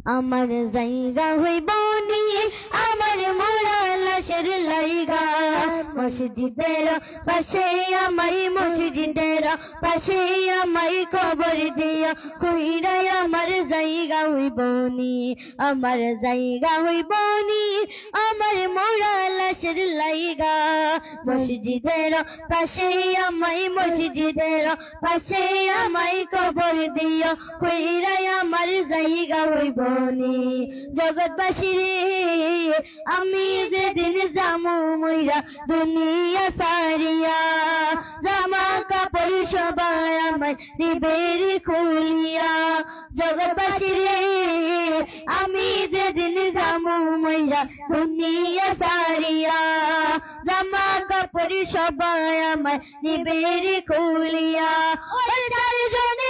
আমার জায়গা হইব নি আমার মোরা লাশের লাইগা মসজিদের পাশে আমায় মসজিদের পাশে আমায় কবর দিয়া কইরা আমার জায়গা হইব নি আমার জায়গা হইব নি আমার মোরা লাশের লাইগা মসজিদের পাশে আমায় মসজিদের পাশে আমায় কবর দিয়া কইরা আমার জায়গা হইব নি জগৎবাসী রে আমি যেদিন যামু মইরা দুনিয়া সারিয়া জামা কাপড় সবাই আমায় দিবের খুলিয়া জগৎবাসী রে আমি যেদিন যামু মইরা দুনিয়া সারিয়া জামা কাপড় সবাই আমায় দিবের খুলিয়া ওই চারজনে